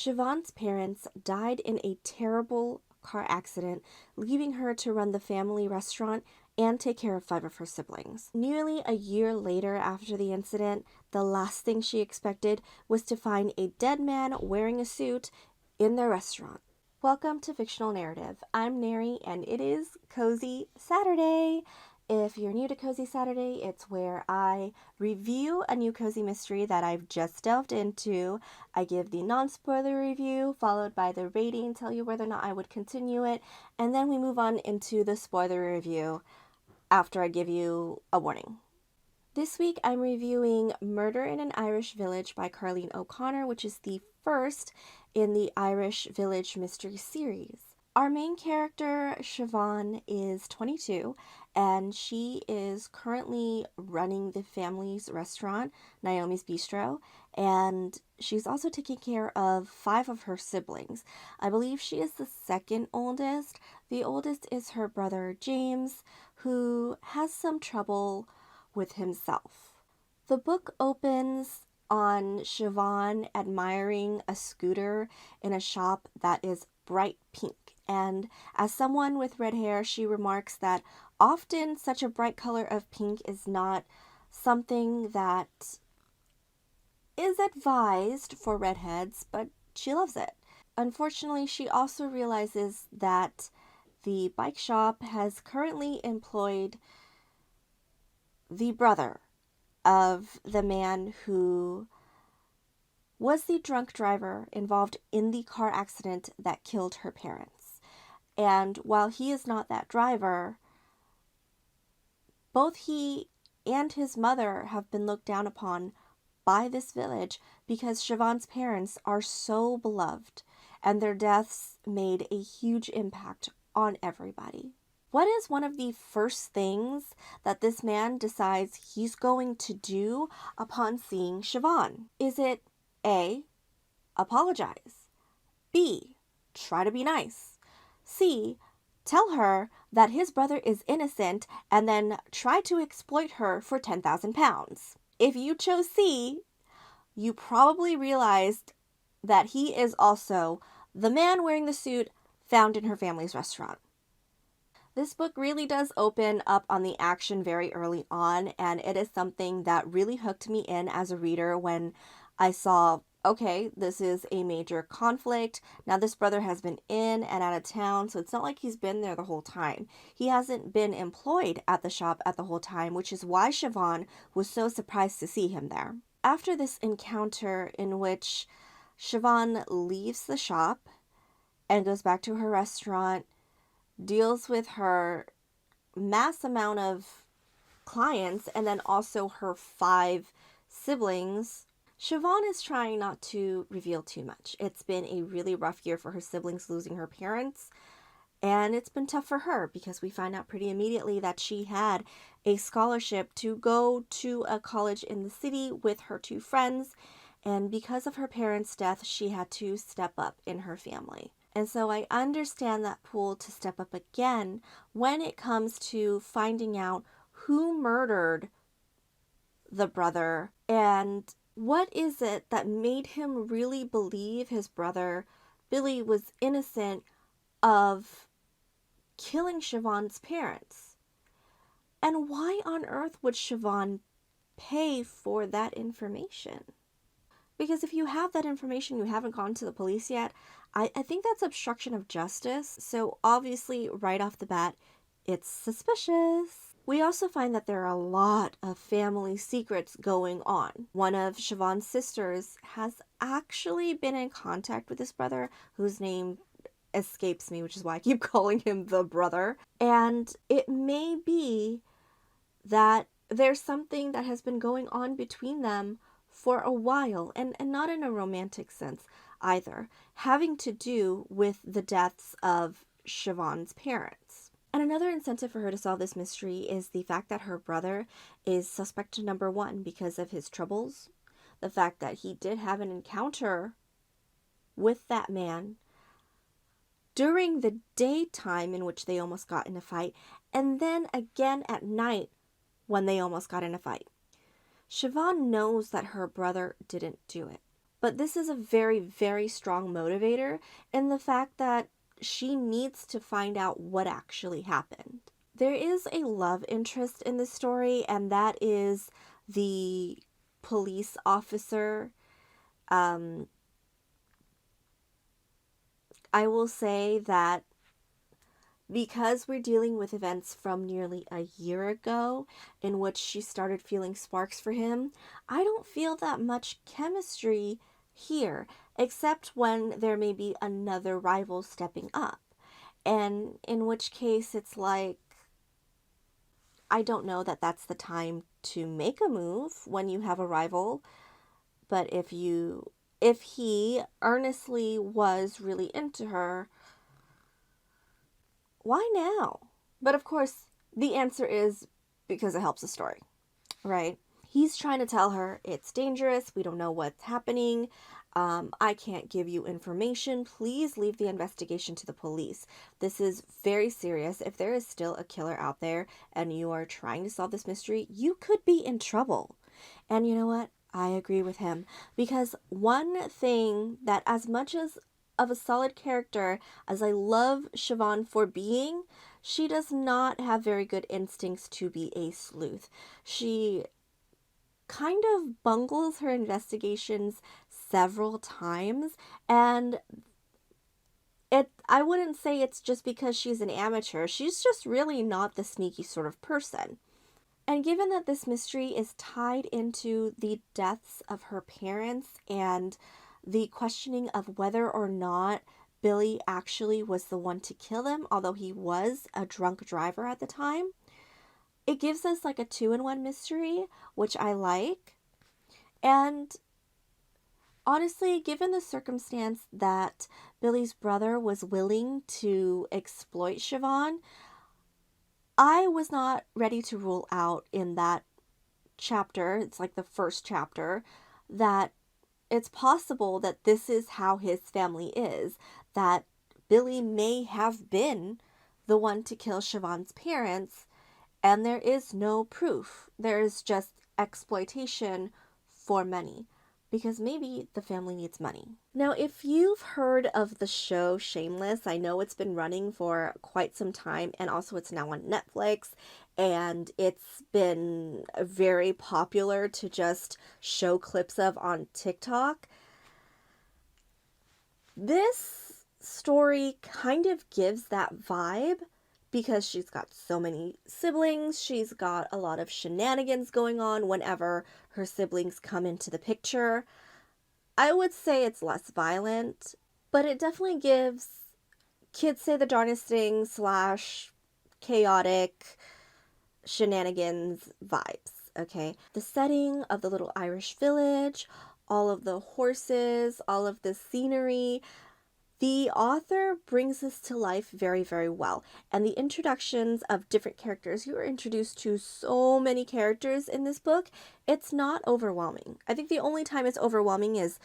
Siobhan's parents died in a terrible car accident, leaving her to run the family restaurant and take care of 5 of her siblings. Nearly a year later after the incident, the last thing she expected was to find a dead man wearing a suit in their restaurant. Welcome to Fictional Narrative. I'm Neri, and it is Cozy Saturday. If you're new to Cozy Saturday, it's where I review a new cozy mystery that I've just delved into. I give the non-spoiler review, followed by the rating, tell you whether or not I would continue it, and then we move on into the spoiler review after I give you a warning. This week I'm reviewing Murder in an Irish Village by Carlene O'Connor, which is the first in the Irish Village mystery series. Our main character, Siobhan, is 22, and she is currently running the family's restaurant, Naomi's Bistro, and she's also taking care of 5 of her siblings. I believe she is the second oldest. The oldest is her brother, James, who has some trouble with himself. The book opens on Siobhan admiring a scooter in a shop that is bright pink. And as someone with red hair, she remarks that often such a bright color of pink is not something that is advised for redheads, but she loves it. Unfortunately, she also realizes that the bike shop has currently employed the brother of the man who was the drunk driver involved in the car accident that killed her parents. And while he is not that driver, both he and his mother have been looked down upon by this village because Siobhan's parents are so beloved and their deaths made a huge impact on everybody. What is one of the first things that this man decides he's going to do upon seeing Siobhan? Is it A, apologize, B, try to be nice, C, tell her that his brother is innocent and then try to exploit her for 10,000 pounds? If you chose C, you probably realized that he is also the man wearing the suit found in her family's restaurant. This book really does open up on the action very early on, and it is something that really hooked me in as a reader when I saw, okay, this is a major conflict. Now this brother has been in and out of town, so it's not like he's been there the whole time. He hasn't been employed at the shop at the whole time, which is why Siobhan was so surprised to see him there. After this encounter in which Siobhan leaves the shop and goes back to her restaurant, deals with her mass amount of clients and then also her 5 siblings, Siobhan is trying not to reveal too much. It's been a really rough year for her siblings losing her parents, and it's been tough for her because we find out pretty immediately that she had a scholarship to go to a college in the city with her 2 friends, and because of her parents' death, she had to step up in her family. And so I understand that pull to step up again when it comes to finding out who murdered the brother and what is it that made him really believe his brother, Billy, was innocent of killing Siobhan's parents. And why on earth would Siobhan pay for that information? Because if you have that information, you haven't gone to the police yet, I think that's obstruction of justice. So obviously, right off the bat, it's suspicious. We also find that there are a lot of family secrets going on. One of Siobhan's sisters has actually been in contact with this brother, whose name escapes me, which is why I keep calling him the brother. And it may be that there's something that has been going on between them for a while, and not in a romantic sense either, having to do with the deaths of Siobhan's parents. And another incentive for her to solve this mystery is the fact that her brother is suspect number 1 because of his troubles, the fact that he did have an encounter with that man during the daytime in which they almost got in a fight, and then again at night when they almost got in a fight. Siobhan knows that her brother didn't do it. But this is a very, very strong motivator in the fact that she needs to find out what actually happened. There is a love interest in this story, and that is the police officer. Um, I will say that because we're dealing with events from nearly a year ago in which she started feeling sparks for him, I don't feel that much chemistry here, except when there may be another rival stepping up. And in which case, it's like, I don't know that that's the time to make a move when you have a rival, but if he earnestly was really into her, why now? But of course, the answer is because it helps the story, right? He's trying to tell her it's dangerous. We don't know what's happening. I can't give you information. Please leave the investigation to the police. This is very serious. If there is still a killer out there and you are trying to solve this mystery, you could be in trouble. And you know what? I agree with him. Because one thing that, as much as of a solid character as I love Siobhan for being, she does not have very good instincts to be a sleuth. She kind of bungles her investigations several times, and I wouldn't say it's just because she's an amateur. She's just really not the sneaky sort of person. And given that this mystery is tied into the deaths of her parents and the questioning of whether or not Billy actually was the one to kill him, although he was a drunk driver at the time, it gives us like a 2-in-1 mystery, which I like. And honestly, given the circumstance that Billy's brother was willing to exploit Siobhan, I was not ready to rule out in that chapter, it's like the first chapter, that it's possible that this is how his family is, that Billy may have been the one to kill Siobhan's parents, and there is no proof. There is just exploitation for money, because maybe the family needs money. Now, if you've heard of the show Shameless, I know it's been running for quite some time, and also it's now on Netflix, and it's been very popular to just show clips of on TikTok. This story kind of gives that vibe because she's got so many siblings. She's got a lot of shenanigans going on whenever her siblings come into the picture. I would say it's less violent, but it definitely gives kids say the darndest thing / chaotic shenanigans vibes, okay? The setting of the little Irish village, all of the horses, all of the scenery, the author brings this to life very, very well. And the introductions of different characters, you are introduced to so many characters in this book, it's not overwhelming. I think the only time it's overwhelming is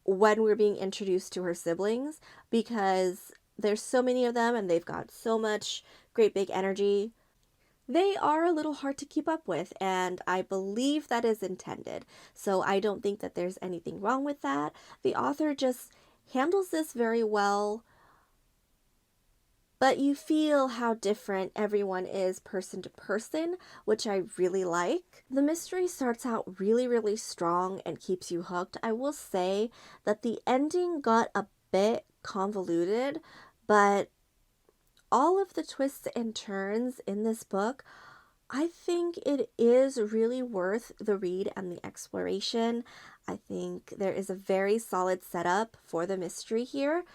when we're being introduced to her siblings, because there's so many of them and they've got so much great big energy. They are a little hard to keep up with, and I believe that is intended. So I don't think that there's anything wrong with that. The author just handles this very well, but you feel how different everyone is person to person, which I really like. The mystery starts out really, really strong and keeps you hooked. I will say that the ending got a bit convoluted, but all of the twists and turns in this book, I think it is really worth the read and the exploration. I think there is a very solid setup for the mystery here.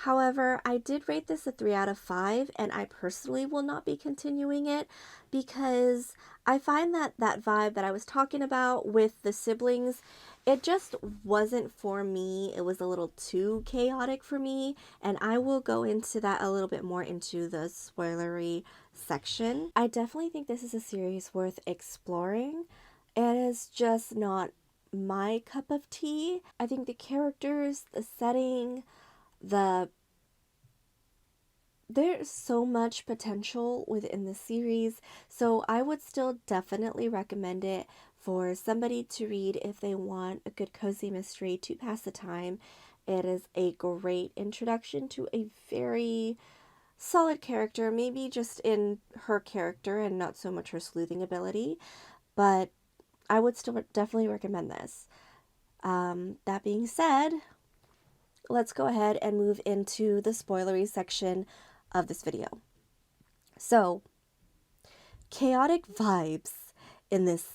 However, I did rate this a 3 out of 5, and I personally will not be continuing it because I find that that vibe that I was talking about with the siblings, it just wasn't for me. It was a little too chaotic for me, and I will go into that a little bit more into the spoilery section. I definitely think this is a series worth exploring. It is just not my cup of tea. I think the characters, the setting, there's so much potential within the series, so I would still definitely recommend it for somebody to read if they want a good cozy mystery to pass the time. It is a great introduction to a very solid character, maybe just in her character and not so much her sleuthing ability, but I would still definitely recommend this. That being said, let's go ahead and move into the spoilery section of this video. So, chaotic vibes in this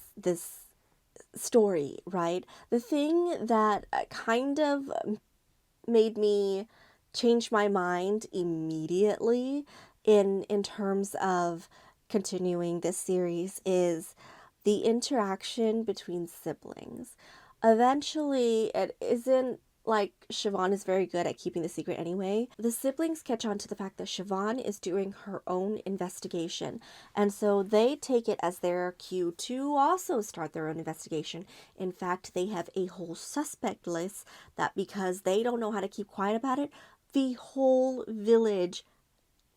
story, right? The thing that kind of made me change my mind immediately in terms of continuing this series is the interaction between siblings. Eventually, it isn't like Siobhan is very good at keeping the secret anyway. The siblings catch on to the fact that Siobhan is doing her own investigation, and so they take it as their cue to also start their own investigation. In fact, they have a whole suspect list that, because they don't know how to keep quiet about it, the whole village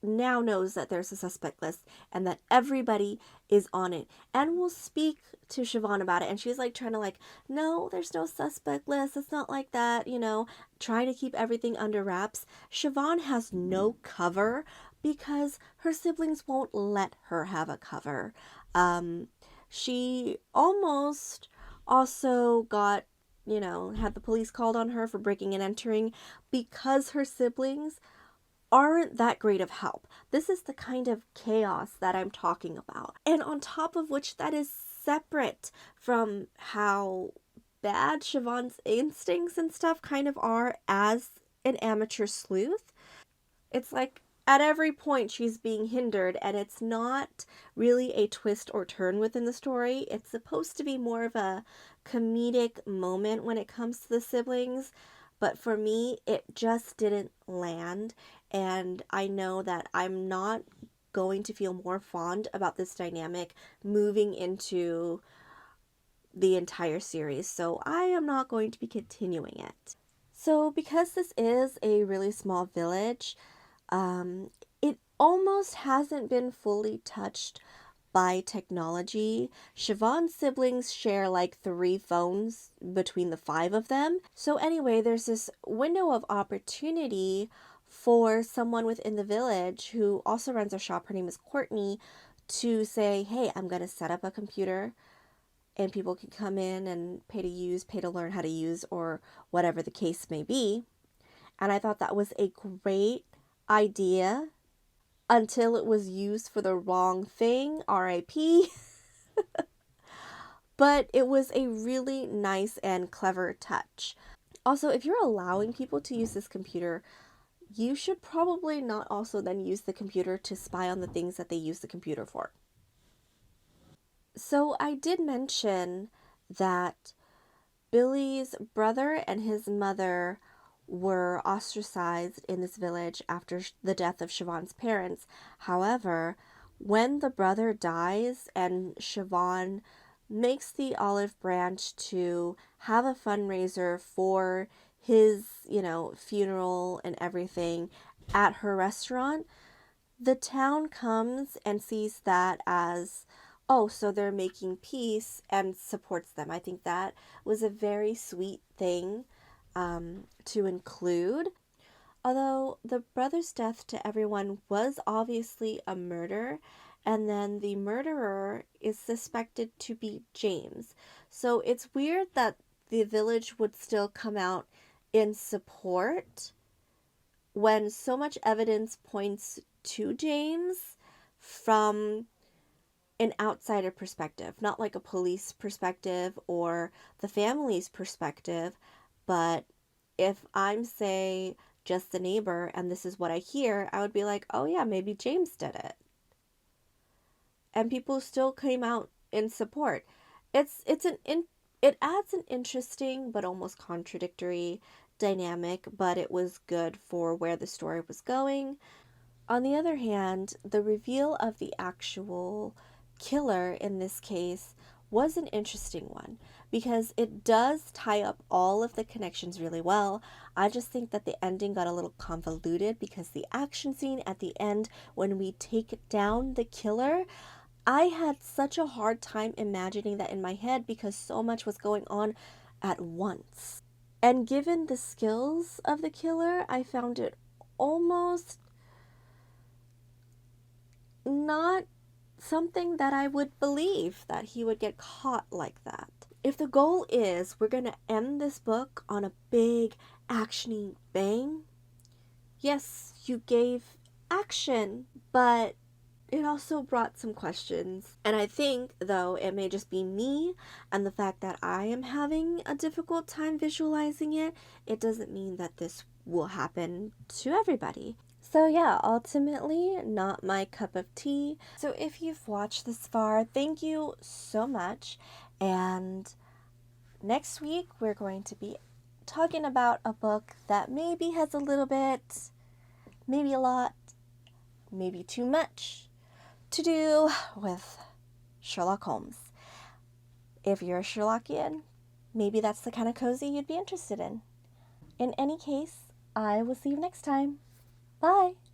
now knows that there's a suspect list and that everybody is on it, and will speak to Siobhan about it, and she's like trying to like, no, there's no suspect list, it's not like that, trying to keep everything under wraps. Siobhan has no cover because her siblings won't let her have a cover. She almost also got, had the police called on her for breaking and entering because her siblings aren't that great of help. This is the kind of chaos that I'm talking about. And on top of which, that is separate from how bad Siobhan's instincts and stuff kind of are as an amateur sleuth. It's like at every point she's being hindered, and it's not really a twist or turn within the story. It's supposed to be more of a comedic moment when it comes to the siblings. But for me, it just didn't land. And I know that I'm not going to feel more fond about this dynamic moving into the entire series. So I am not going to be continuing it. So because this is a really small village, it almost hasn't been fully touched by technology. Siobhan's siblings share like 3 phones between the 5 of them. So anyway, there's this window of opportunity for someone within the village who also runs a shop, her name is Courtney, to say, hey, I'm going to set up a computer and people can come in and pay to learn how to use, or whatever the case may be. And I thought that was a great idea until it was used for the wrong thing, RIP. But it was a really nice and clever touch. Also, if you're allowing people to use this computer, you should probably not also then use the computer to spy on the things that they use the computer for. So I did mention that Billy's brother and his mother were ostracized in this village after the death of Siobhan's parents. However, when the brother dies and Siobhan makes the olive branch to have a fundraiser for his, funeral and everything at her restaurant, the town comes and sees that as, oh, so they're making peace, and supports them. I think that was a very sweet thing to include. Although the brother's death to everyone was obviously a murder, and then the murderer is suspected to be James. So it's weird that the village would still come out in support when so much evidence points to James from an outsider perspective, not like a police perspective or the family's perspective, but if I'm, say, just the neighbor and this is what I hear, I would be like, oh yeah, maybe James did it. And people still came out in support. It adds an interesting but almost contradictory dynamic, but it was good for where the story was going. On the other hand, the reveal of the actual killer in this case was an interesting one because it does tie up all of the connections really well. I just think that the ending got a little convoluted because the action scene at the end when we take down the killer, I had such a hard time imagining that in my head because so much was going on at once. And given the skills of the killer, I found it almost not something that I would believe that he would get caught like that. If the goal is we're going to end this book on a big actiony bang, yes, you gave action, but it also brought some questions. And I think, though, it may just be me and the fact that I am having a difficult time visualizing it, it doesn't mean that this will happen to everybody. So yeah, ultimately, not my cup of tea. So if you've watched this far, thank you so much. And next week, we're going to be talking about a book that maybe has a little bit, maybe a lot, maybe too much to do with Sherlock Holmes. If you're a Sherlockian, maybe that's the kind of cozy you'd be interested in. In any case, I will see you next time. Bye!